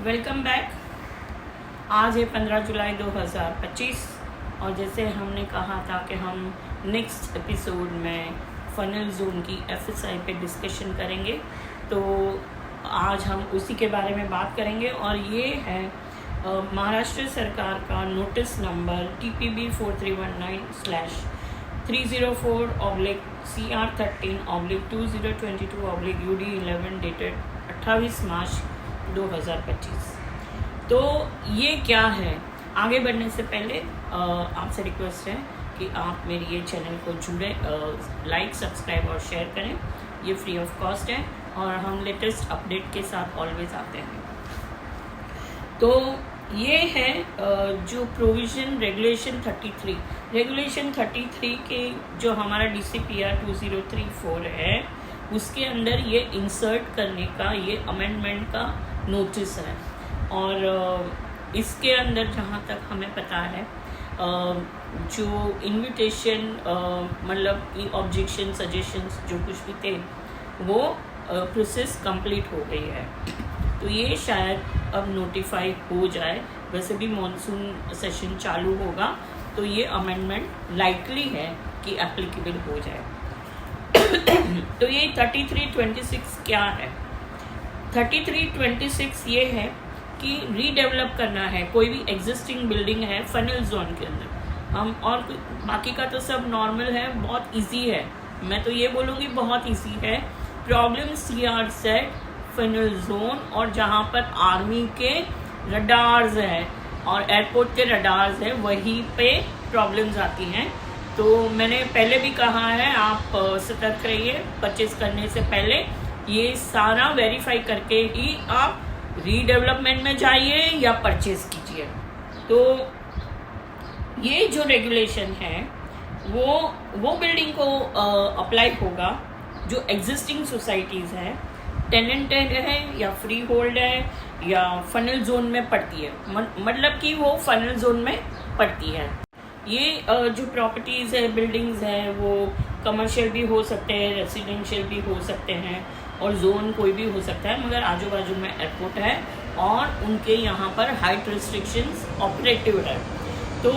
Welcome back. आज है 15 जुलाई 2025 और जैसे हमने कहा था कि हम नेक्स्ट एपिसोड में फनल जोन की एफएसआई पे डिस्कशन करेंगे, तो आज हम उसी के बारे में बात करेंगे। और ये है महाराष्ट्र सरकार का notice number TPB 4319/304/CR13/2022/UD 11 dated 28 मार्च 2025। तो ये क्या है, आगे बढ़ने से पहले आपसे रिक्वेस्ट है कि आप मेरी ये चैनल को जुड़े, लाइक, सब्सक्राइब और शेयर करें। ये फ्री ऑफ कॉस्ट है और हम लेटेस्ट अपडेट के साथ ऑलवेज आते हैं। तो ये है जो प्रोविज़न रेगुलेशन 33 के जो हमारा DCPR 2034 है, उसके अंदर ये इंसर्ट करने का ये अमेंडमेंट का नोटिस है। और इसके अंदर जहाँ तक हमें पता है, जो इन्विटेशन मतलब ऑब्जेक्शन, सजेशंस जो कुछ भी थे, वो प्रोसेस कंप्लीट हो गई है। तो ये शायद अब नोटिफाई हो जाए। वैसे भी मॉनसून सेशन चालू होगा तो ये अमेंडमेंट लाइकली है कि एप्लीकेबल हो जाए। तो ये 3326 क्या है? 3326 ये है कि रीडेवलप करना है कोई भी एग्जिस्टिंग बिल्डिंग है फनल जोन के अंदर। हम और बाकी का तो सब नॉर्मल है, बहुत इजी है। मैं तो ये बोलूँगी बहुत इजी है। प्रॉब्लम CRZ फनल जोन और जहाँ पर आर्मी के रडार्स हैं और एयरपोर्ट के रडार्स हैं, वहीं पे प्रॉब्लम्स आती हैं। तो मैंने पहले भी कहा है, आप सतर्क रहिए। परचेज करने से पहले ये सारा वेरीफाई करके ही आप रीडेवलपमेंट में जाइए या परचेज कीजिए। तो ये जो रेगुलेशन है वो बिल्डिंग को अप्लाई होगा जो एग्जिस्टिंग सोसाइटीज़ हैं, टेनेंटेड है या फ्री होल्ड है या फनल जोन में पड़ती है, मतलब कि वो फनल जोन में पड़ती है। ये जो प्रॉपर्टीज़ है, बिल्डिंग्स हैं, वो कमर्शियल भी हो सकते हैं, रेसिडेंशियल भी हो सकते हैं और जोन कोई भी हो सकता है, मगर आजू बाजू में एयरपोर्ट है और उनके यहाँ पर हाइट रिस्ट्रिक्शंस ऑपरेटिव है। तो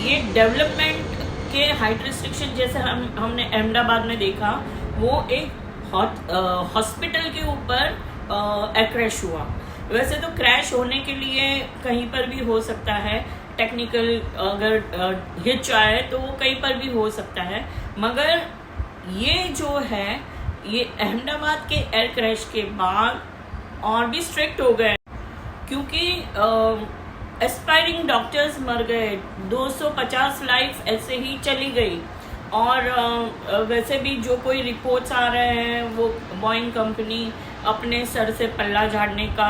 ये डेवलपमेंट के हाइट रिस्ट्रिक्शन जैसे हमने अहमदाबाद में देखा, वो एक हॉस्पिटल के ऊपर एयर क्रैश हुआ। वैसे तो क्रैश होने के लिए कहीं पर भी हो सकता है, टेक्निकल अगर हिच आए तो वो कहीं पर भी हो सकता है, मगर ये जो है ये अहमदाबाद के एयर क्रैश के बाद और भी स्ट्रिक्ट हो गए, क्योंकि एस्पायरिंग डॉक्टर्स मर गए, 250 लाइफ ऐसे ही चली गई। और वैसे भी जो कोई रिपोर्ट्स आ रहे हैं, वो बोइंग कंपनी अपने सर से पल्ला झाड़ने का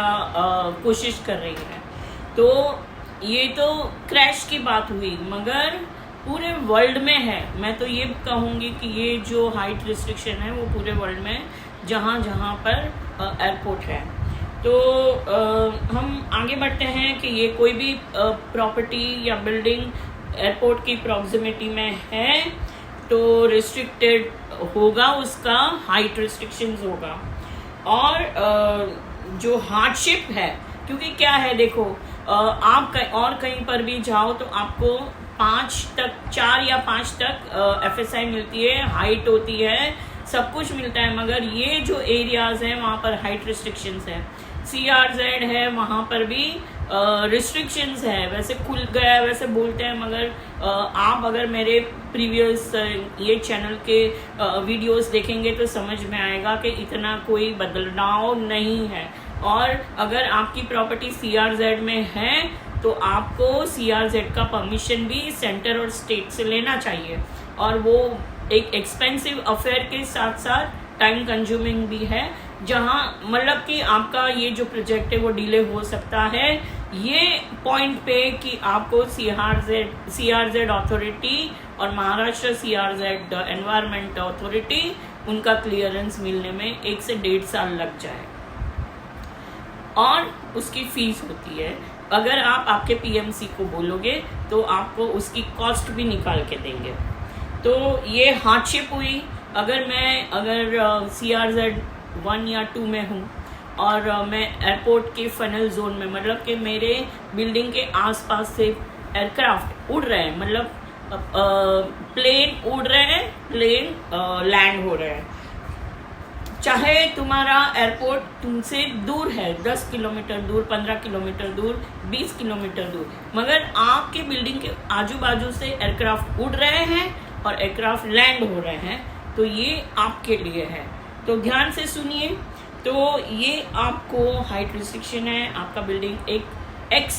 कोशिश कर रही है। तो ये तो क्रैश की बात हुई, मगर पूरे वर्ल्ड में है। मैं तो ये कहूँगी कि ये जो हाइट रिस्ट्रिक्शन है वो पूरे वर्ल्ड में जहाँ जहाँ पर एयरपोर्ट है। तो हम आगे बढ़ते हैं कि ये कोई भी प्रॉपर्टी या बिल्डिंग एयरपोर्ट की प्रॉक्सिमिटी में है तो रिस्ट्रिक्टेड होगा, उसका हाइट रिस्ट्रिक्शंस होगा। और जो हार्डशिप है, क्योंकि क्या है देखो, आप कहीं पर भी जाओ तो आपको 4 या 5 तक FSI मिलती है, हाइट होती है, सब कुछ मिलता है, मगर ये जो एरियाज हैं वहाँ पर हाइट रिस्ट्रिक्शंस है। CRZ है, वहाँ पर भी रिस्ट्रिक्शंस है। वैसे खुल गया है वैसे बोलते हैं, मगर आप अगर मेरे प्रीवियस ये चैनल के वीडियोस देखेंगे तो समझ में आएगा कि इतना कोई बदलाव नहीं है। और अगर आपकी प्रॉपर्टी CRZ में है तो आपको CRZ का परमिशन भी सेंटर और स्टेट से लेना चाहिए, और वो एक एक्सपेंसिव अफेयर के साथ साथ टाइम कंज्यूमिंग भी है, जहाँ मतलब कि आपका ये जो प्रोजेक्ट है वो डिले हो सकता है। ये पॉइंट पे कि आपको CRZ अथॉरिटी और महाराष्ट्र CRZ एनवायरमेंट अथॉरिटी, उनका क्लियरेंस मिलने में 1 से 1.5 साल लग जाए। और उसकी फीस होती है, अगर आप आपके PMC को बोलोगे तो आपको उसकी कॉस्ट भी निकाल के देंगे। तो ये हार्डशिप हुई। अगर CRZ 1 या 2 में हूँ और मैं एयरपोर्ट के फनल जोन में, मतलब कि मेरे बिल्डिंग के आसपास से एयरक्राफ्ट उड़ रहे हैं, मतलब प्लेन उड़ रहे हैं, प्लेन लैंड हो रहे हैं, चाहे तुम्हारा एयरपोर्ट तुमसे दूर है, 10 किलोमीटर दूर, 15 किलोमीटर दूर, 20 किलोमीटर दूर, मगर आपके बिल्डिंग के आजू बाजू से एयरक्राफ्ट उड़ रहे हैं और एयरक्राफ्ट लैंड हो रहे हैं, तो ये आपके लिए है। तो ध्यान से सुनिए। तो ये आपको हाइट रिस्ट्रिक्शन है, आपका बिल्डिंग एक एक्स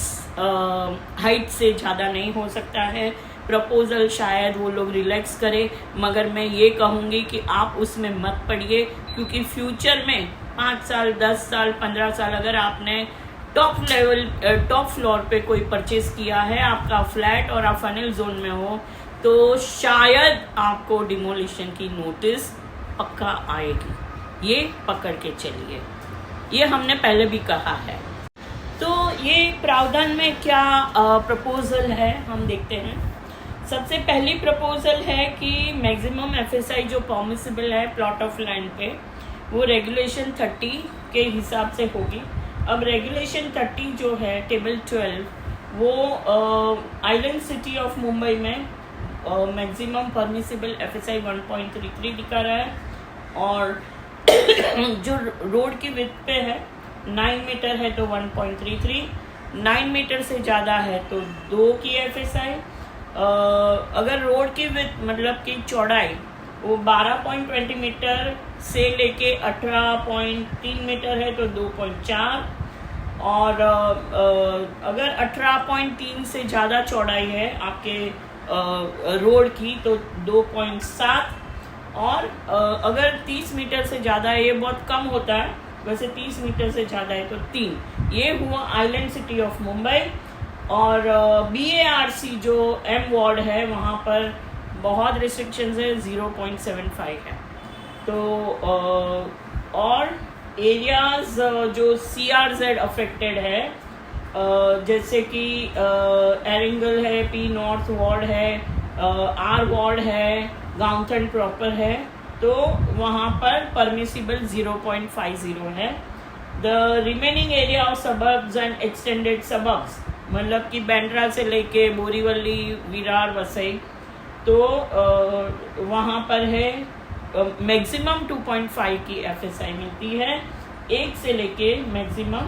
हाइट से ज़्यादा नहीं हो सकता है। प्रपोजल शायद वो लोग रिलैक्स करें, मगर मैं ये कहूँगी कि आप उसमें मत पड़िए, क्योंकि फ्यूचर में 5 साल, 10 साल, 15 साल अगर आपने टॉप फ्लोर पे कोई परचेज किया है आपका फ्लैट और आप फनल जोन में हो, तो शायद आपको डिमोलिशन की नोटिस पक्का आएगी। ये पकड़ के चलिए, ये हमने पहले भी कहा है। तो ये प्रावधान में क्या प्रपोजल है हम देखते हैं। सबसे पहली प्रपोजल है कि मैक्सिमम FSI जो परमिसिबल है प्लॉट ऑफ लैंड पे, वो रेगुलेशन 30 के हिसाब से होगी। अब रेगुलेशन 30 जो है टेबल 12, वो आइलैंड सिटी ऑफ मुंबई में मैक्सिमम परमिसिबल FSI 1.33 दिखा रहा है, और जो रोड की विड्थ पे है 9 मीटर है तो 1.33, 9 मीटर से ज़्यादा है तो 2 की FSI। अगर रोड की विड्थ मतलब की चौड़ाई वो 12.20 मीटर से लेके 18.3 मीटर है तो 2.4, और अगर 18.3 से ज़्यादा चौड़ाई है आपके रोड की तो 2.7, और अगर 30 मीटर से ज़्यादा है, ये बहुत कम होता है वैसे, 30 मीटर से ज़्यादा है तो 3। ये हुआ आइलैंड सिटी ऑफ मुंबई। और BARC जो M वार्ड है वहाँ पर बहुत रिस्ट्रिक्शंस है, 0.75 है। तो और एरियाज जो CRZ अफेक्टेड है, जैसे कि एरिंगल है, P नॉर्थ वार्ड है, R वार्ड है, गाउथन प्रॉपर है, तो वहाँ पर परमिसिबल 0.50 है। The remaining area of suburbs and extended suburbs, मतलब कि बैंड्रा से लेके बोरीवली, विरार, वसई, तो वहाँ पर है मैक्सिमम 2.5 की FSI मिलती है, 1 से लेके मैक्सिमम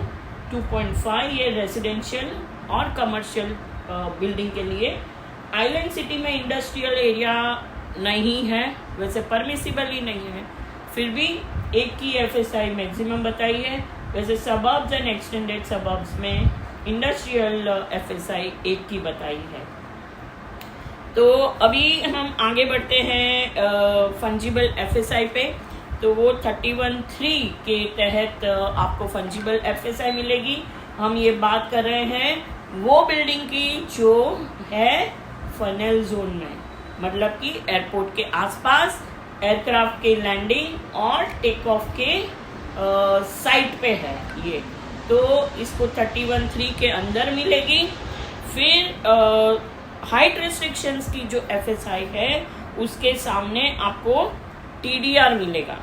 2.5। ये रेजिडेंशियल और कमर्शियल बिल्डिंग के लिए। आइलैंड सिटी में इंडस्ट्रियल एरिया नहीं है, वैसे परमिसिबल ही नहीं है, फिर भी 1 की FSI मैक्सिमम बताई है। वैसे सबर्ब्स एंड एक्सटेंडेड सबर्ब्स में इंडस्ट्रियल FSI 1 की बताई है। तो अभी हम आगे बढ़ते हैं फंजिबल FSI पे। तो वो 31(3) के तहत आपको फंजिबल FSI मिलेगी। हम ये बात कर रहे हैं वो बिल्डिंग की जो है फनल जोन में, मतलब कि एयरपोर्ट के आसपास एयरक्राफ्ट के लैंडिंग और टेक ऑफ के साइट पे है ये, तो इसको 31(3) के अंदर मिलेगी। फिर हाइट रिस्ट्रिक्शंस की जो FSI है उसके सामने आपको TDR मिलेगा।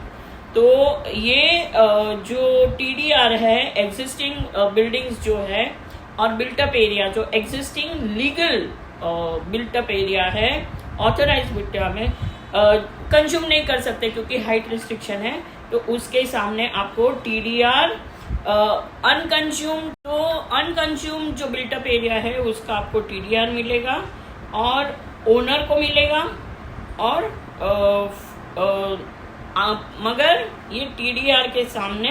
तो ये जो TDR है, एग्जिस्टिंग बिल्डिंग्स जो है और बिल्टअप एरिया, जो एग्जिस्टिंग लीगल बिल्टअप एरिया है ऑथराइज बिल्टअप में कंज्यूम नहीं कर सकते क्योंकि हाइट रिस्ट्रिक्शन है, तो उसके सामने आपको TDR अनकंज्यूम, तो अनकंज्यूम जो बिल्टअप एरिया है उसका आपको TDR मिलेगा और ओनर को मिलेगा। और मगर ये TDR के सामने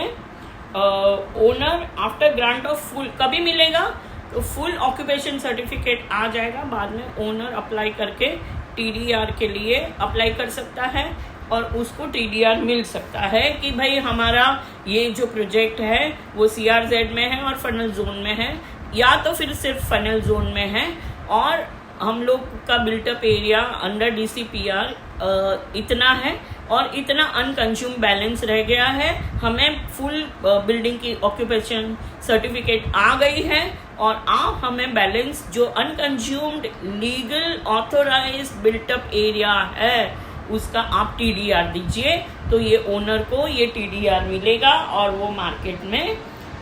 owner after grant of full कभी मिलेगा, तो फुल ऑक्यूपेशन सर्टिफिकेट आ जाएगा, बाद में ओनर अप्लाई करके TDR के लिए अप्लाई कर सकता है और उसको TDR मिल सकता है कि भाई हमारा ये जो प्रोजेक्ट है वो CRZ में है और फनल जोन में है, या तो फिर सिर्फ फनल जोन में है और हम लोग का बिल्टअप एरिया अंडर DCPR इतना है और इतना अनकंज्यूम बैलेंस रह गया है, हमें फुल बिल्डिंग की ऑक्यूपेशन सर्टिफिकेट आ गई है और आप हमें बैलेंस जो अनकंज्यूम्ड लीगल ऑथोराइज्ड बिल्टअप एरिया है उसका आप TDR दीजिए, तो ये ओनर को ये TDR मिलेगा और वो मार्केट में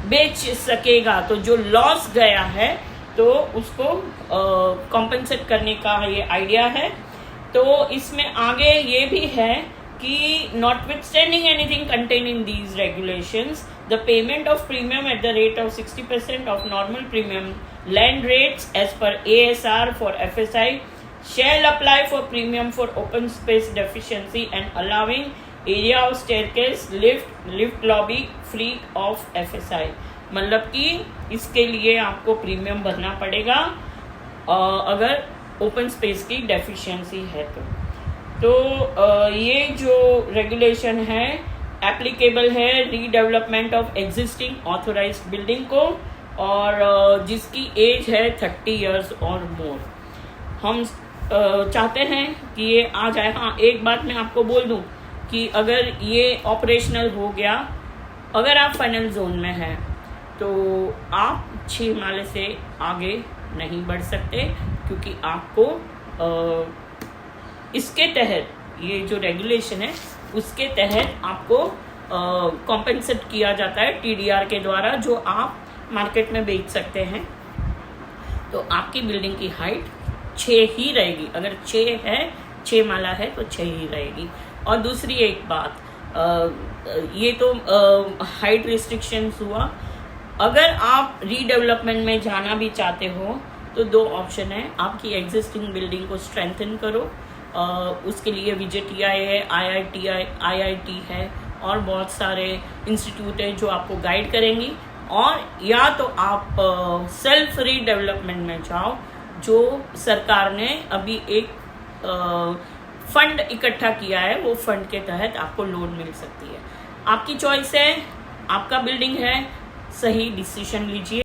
बेच सकेगा। तो जो लॉस गया है तो उसको कॉम्पेंसेट करने का ये आइडिया है। तो इसमें आगे ये भी है कि notwithstanding anything contained in these regulations, the payment of premium at the rate of 60% of normal premium land rates as per ASR for FSI shall apply for premium for open space deficiency and allowing area of staircase, lift lobby free of FSI। मतलब कि इसके लिए आपको premium भरना पड़ेगा अगर open space की deficiency है तो ये जो रेगुलेशन है एप्लीकेबल है redevelopment of existing authorised building को, और जिसकी एज है 30 इयर्स और मोर। हम चाहते हैं कि ये आ जाए। हाँ, एक बात मैं आपको बोल दूं कि अगर ये ऑपरेशनल हो गया, अगर आप फाइनल जोन में हैं तो आप 6 माले से आगे नहीं बढ़ सकते, क्योंकि आपको इसके तहत ये जो रेगुलेशन है उसके तहत आपको कॉम्पेंसेट किया जाता है TDR के द्वारा, जो आप मार्केट में बेच सकते हैं। तो आपकी बिल्डिंग की हाइट 6 ही रहेगी। अगर 6 है, 6 माला है तो 6 ही रहेगी। और दूसरी एक बात, ये तो हाइट रिस्ट्रिक्शंस हुआ। अगर आप रीडेवलपमेंट में जाना भी चाहते हो तो 2 ऑप्शन है। आपकी एग्जिस्टिंग बिल्डिंग को स्ट्रेंथन करो, उसके लिए VJTI है, IIT है और बहुत सारे इंस्टीट्यूट हैं जो आपको गाइड करेंगी। और या तो आप सेल्फ रीडेवलपमेंट में जाओ, जो सरकार ने अभी एक फंड इकट्ठा किया है, वो फंड के तहत आपको लोन मिल सकती है। आपकी चॉइस है, आपका बिल्डिंग है, सही डिसीजन लीजिए।